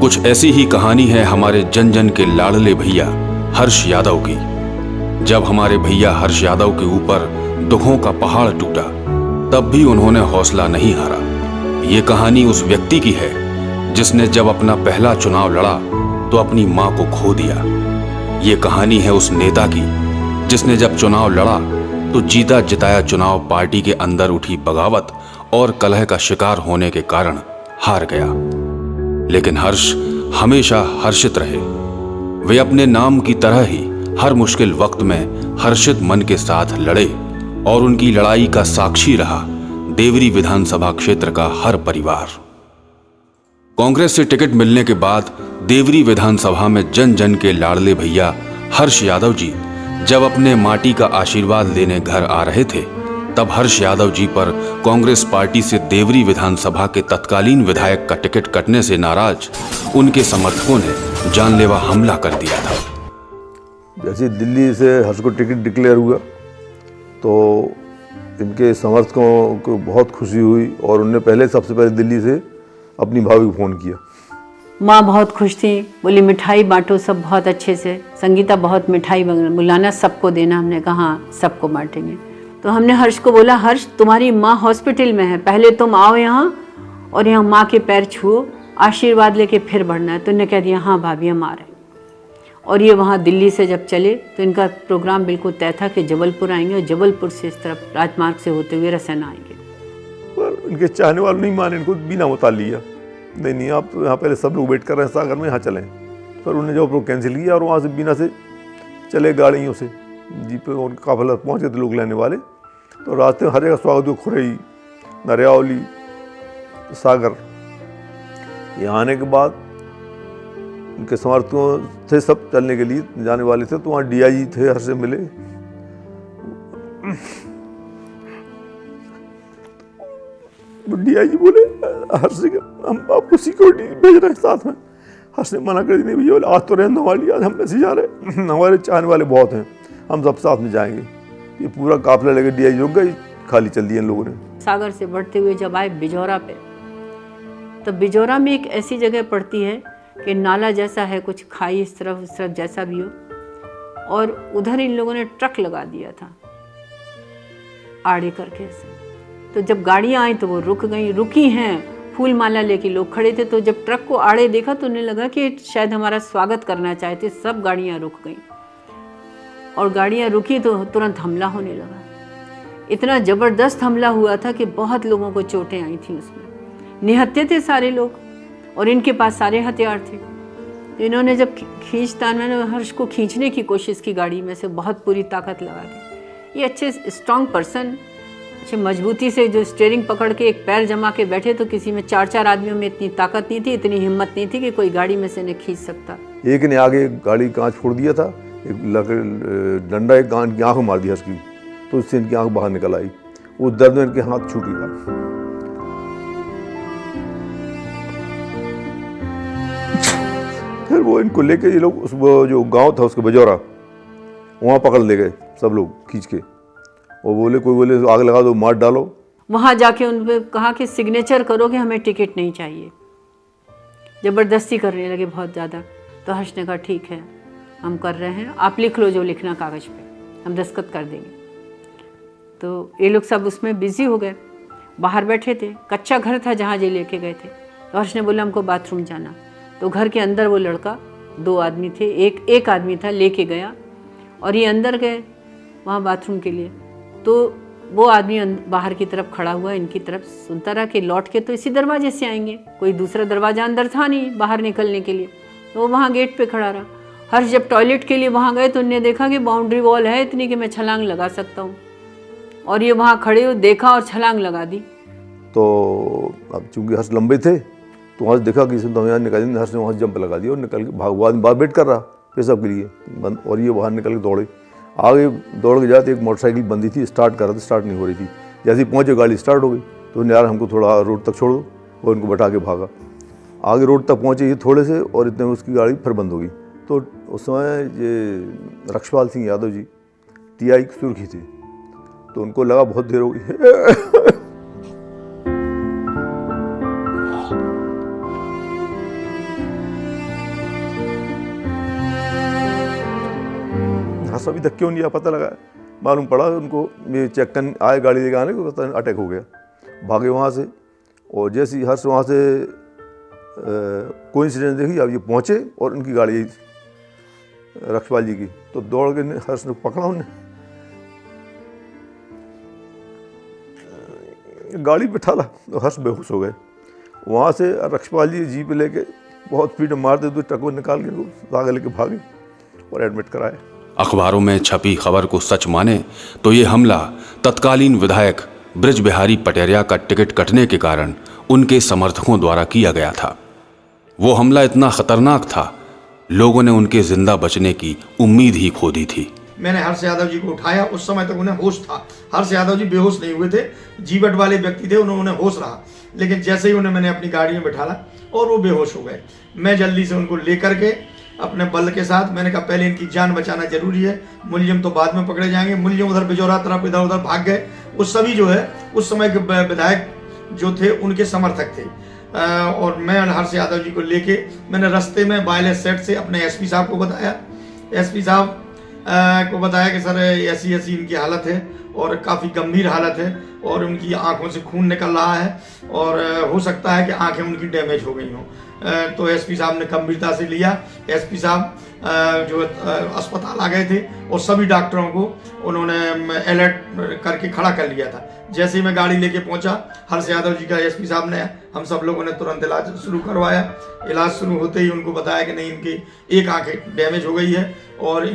कुछ ऐसी ही कहानी है हमारे जन जन के लाडले भैया हर्ष यादव की। जब हमारे भैया हर्ष यादव के ऊपर दुखों का पहाड़ टूटा, तब भी उन्होंने हौसला नहीं हारा। ये कहानी उस व्यक्ति की है जिसने जब अपना पहला चुनाव लड़ा तो अपनी मां को खो दिया। ये कहानी है उस नेता की जिसने जब चुनाव लड़ा तो जीता जिताया चुनाव पार्टी के अंदर उठी बगावत और कलह का शिकार होने के कारण हार गया। लेकिन हर्ष हमेशा हर्षित रहे। वे अपने नाम की तरह ही हर मुश्किल वक्त में हर्षित मन के साथ लड़े और उनकी लड़ाई का साक्षी रहा देवरी विधानसभा क्षेत्र का हर परिवार। कांग्रेस से टिकट मिलने के बाद देवरी विधानसभा में जन जन के लाडले भैया हर्ष यादव जी जब अपने माटी का आशीर्वाद लेने घर आ रहे थे, तब हर्ष यादव जी पर कांग्रेस पार्टी से देवरी विधानसभा के तत्कालीन विधायक का टिकट कटने से नाराज उनके समर्थकों ने जानलेवा हमला कर दिया था। जैसे दिल्ली से हर्ष को टिकट डिक्लेयर हुआ तो इनके समर्थकों को बहुत खुशी हुई और उन्होंने सबसे पहले दिल्ली से अपनी भाभी को फ़ोन किया। माँ बहुत खुश थी, बोली मिठाई बांटो सब बहुत अच्छे से, संगीता बहुत मिठाई बुलाना, सबको देना। हमने कहा हाँ सबको बांटेंगे। तो हमने हर्ष को बोला, हर्ष तुम्हारी माँ हॉस्पिटल में है, पहले तुम आओ यहाँ और यहाँ माँ के पैर छुओ, आशीर्वाद लेके फिर बढ़ना है। तो उन्होंने कह दिया हाँ भाभी हम आ रहे हैं। और ये वहाँ दिल्ली से जब चले तो इनका प्रोग्राम बिल्कुल तय था कि जबलपुर आएंगे और जबलपुर से इस तरफ राजमार्ग से होते हुए रसना आएंगे। पर इनके चाहने वाले नहीं माने, इनको बिना उतार लिया। नहीं आप यहाँ पहले सब लोग वेट कर रहे हैं सागर में, यहाँ चलें। पर उन्होंने जब कैंसिल किया और वहाँ से बिना से चले गाड़ियों से जीप पे और काफिला पहुँच गए थे लोग लेने वाले। तो रास्ते में हर जगह स्वागत हुआ, खुरई, नरियावली, सागर। यहाँ आने के बाद उनके समर्थकों थे सब चलने के लिए जाने वाले थे, तो वहाँ डीआईजी थे, हर्ष से मिले। डीआईजी बोले हर्ष से हम आपको सिक्योरिटी भेज रहे हैं साथ में। हर्ष ने मना कर दी, भैया बोले आज तो रहने दो हमारे लिए, आज हम ऐसे जा रहे हैं, हमारे चाहने वाले बहुत हैं, हम सब साथ में जाएंगे। ये पूरा काफिला लेकर डीआईजी रुक गई, खाली चल दिया इन लोगों ने। सागर से बढ़ते हुए जब आए बिजौरा पे, तो बिजौरा में एक ऐसी जगह पड़ती है कि नाला जैसा है, कुछ खाई इस तरफ उस तरफ जैसा भी हो, और उधर इन लोगों ने ट्रक लगा दिया था आड़े करके से। तो जब गाड़ियाँ आई तो वो रुकी हैं, फूल माला लेके लोग खड़े थे। तो जब ट्रक को आड़े देखा तो उन्हें लगा कि शायद हमारा स्वागत करना चाहते, सब गाड़ियाँ रुक गईं। और गाड़ियाँ रुकी तो तुरंत हमला होने लगा। इतना ज़बरदस्त हमला हुआ था कि बहुत लोगों को चोटें आई थी, उसमें निहत्थे थे सारे लोग और इनके पास सारे हथियार थे। तो इन्होंने जब खींचतान में हर्ष को खींचने की कोशिश की गाड़ी में से, बहुत पूरी ताकत लगा के। ये अच्छे स्ट्रॉन्ग पर्सन, अच्छे मजबूती से जो स्टीयरिंग पकड़ के एक पैर जमा के बैठे, तो किसी में चार आदमियों में इतनी ताकत नहीं थी, इतनी हिम्मत नहीं थी कि कोई गाड़ी में से इन्हें खींच सकता। एक ने आगे गाड़ी कांच फोड़ दिया था, एक डंडा एक कान की आँख मार दिया उसकी, तो उससे इनकी आँख बाहर निकल आई। उस दर्द में इनके हाथ छूट गया। फिर वो इनको लेके ये लोग उस जो गांव था उसके बजौरा, वहाँ पकड़ ले गए सब लोग खींच के, और बोले कोई बोले आग लगा दो, मार डालो। वहाँ जाके उनपे कहा कि सिग्नेचर करो कि हमें टिकट नहीं चाहिए। ज़बरदस्ती करने लगे बहुत ज़्यादा। तो हर्ष ने कहा ठीक है हम कर रहे हैं, आप लिख लो जो लिखना कागज़ पे, हम दस्तखत कर देंगे। तो ये लोग सब उसमें बिजी हो गए, बाहर बैठे थे। कच्चा घर था जहाँ ये लेके गए थे। तो हर्ष ने बोला हमको बाथरूम जाना। तो घर के अंदर वो लड़का, 2 आदमी थे, एक आदमी था, लेके गया और ये अंदर गए वहाँ बाथरूम के लिए। तो वो आदमी बाहर की तरफ खड़ा हुआ, इनकी तरफ सुनता रहा कि लौट के तो इसी दरवाजे से आएंगे, कोई दूसरा दरवाज़ा अंदर था नहीं बाहर निकलने के लिए। तो वो वहाँ गेट पे खड़ा रहा। हर्ष जब टॉयलेट के लिए वहाँ गए तो उन्होंने देखा कि बाउंड्री वॉल है इतनी कि मैं छलांग लगा सकता हूँ, और ये वहाँ खड़े हो देखा और छलांग लगा दी। तो अब चूंकि हर्ष लंबे थे तो वहाँ से देखा कि इसने तो यहाँ निकाल, हर्ष ने वहाँ से जंप लगा दिया और निकल के भागवाद बाहर वेट कर रहा पेशाब के लिए बंद, और ये बाहर निकल के दौड़े। आगे दौड़ के जाते एक मोटरसाइकिल बंदी थी, स्टार्ट कर रहा था, स्टार्ट नहीं हो रही थी। जैसे ही पहुँचे गाड़ी स्टार्ट हो गई तो यार हमको थोड़ा रोड तक छोड़ दो, और उनको बैठा के भागा। आगे रोड तक पहुँचे ये थोड़े से, और इतने में उसकी गाड़ी फिर बंद हो गई। तो उस समय ये रक्षपाल सिंह यादव जी टीआई की सुर्खी थे, तो उनको लगा बहुत देर हो गई। हर्ष अभी तक क्यों नहीं आया पता लगा, मालूम पड़ा उनको ये चेक करने आए गाड़ी लेकर आने को, पता नहीं अटैक हो गया, भागे वहाँ से। और जैसे ही हर्ष वहाँ से कोइंसिडेंस देखी, अब ये पहुँचे और उनकी गाड़ी रक्षपाल जी की, तो दौड़ के हर्ष ने पकड़ा, उन्हें गाड़ी पे ठाला तो हर्ष बेहोश हो गए। वहाँ से रक्षपाल जी जीप लेके बहुत स्पीड में मारते हुए ट्रक को निकाल के आगे लेके भागे और एडमिट कराए। अखबारों में छपी खबर को सच माने तो ये हमला तत्कालीन विधायक बृज बिहारी पटेरिया का टिकट कटने के कारण उनके समर्थकों द्वारा किया गया था। वो हमला इतना खतरनाक था, लोगों ने उनके जिंदा बचने की उम्मीद ही खो दी थी। मैंने हर्ष यादव जी को उठाया, उस समय तक उन्हें होश था। हर्ष यादव जी बेहोश नहीं हुए थे, जीवट वाले व्यक्ति थे, उन्होंने होश रहा, लेकिन जैसे ही उन्हें मैंने अपनी गाड़ी में बैठाला और वो बेहोश हो गए। मैं जल्दी से उनको लेकर के अपने बल के साथ, मैंने कहा पहले इनकी जान बचाना जरूरी है, मुलजिम तो बाद में पकड़े जाएंगे। मुलजिम उधर बिजौरा तरफ इधर उधर भाग गए। वो सभी जो है उस समय के विधायक जो थे उनके समर्थक थे। और मैं हर्ष यादव जी को लेके मैंने रास्ते में वायरलेस सेट से अपने एसपी साहब को बताया। एसपी साहब को बताया कि सर ऐसी ऐसी इनकी हालत है और काफ़ी गंभीर हालत है और उनकी आंखों से खून निकल रहा है और हो सकता है कि आंखें उनकी डैमेज हो गई हों। तो एसपी साहब ने गंभीरता से लिया। एसपी साहब जो अस्पताल आ गए थे और सभी डॉक्टरों को उन्होंने अलर्ट करके खड़ा कर लिया था। जैसे ही मैं गाड़ी लेके पहुंचा, हर्ष यादव जी का एसपी साहब ने, हम सब लोगों ने तुरंत इलाज शुरू करवाया। इलाज शुरू होते ही उनको बताया कि नहीं, इनकी एक आंखें डैमेज हो गई है और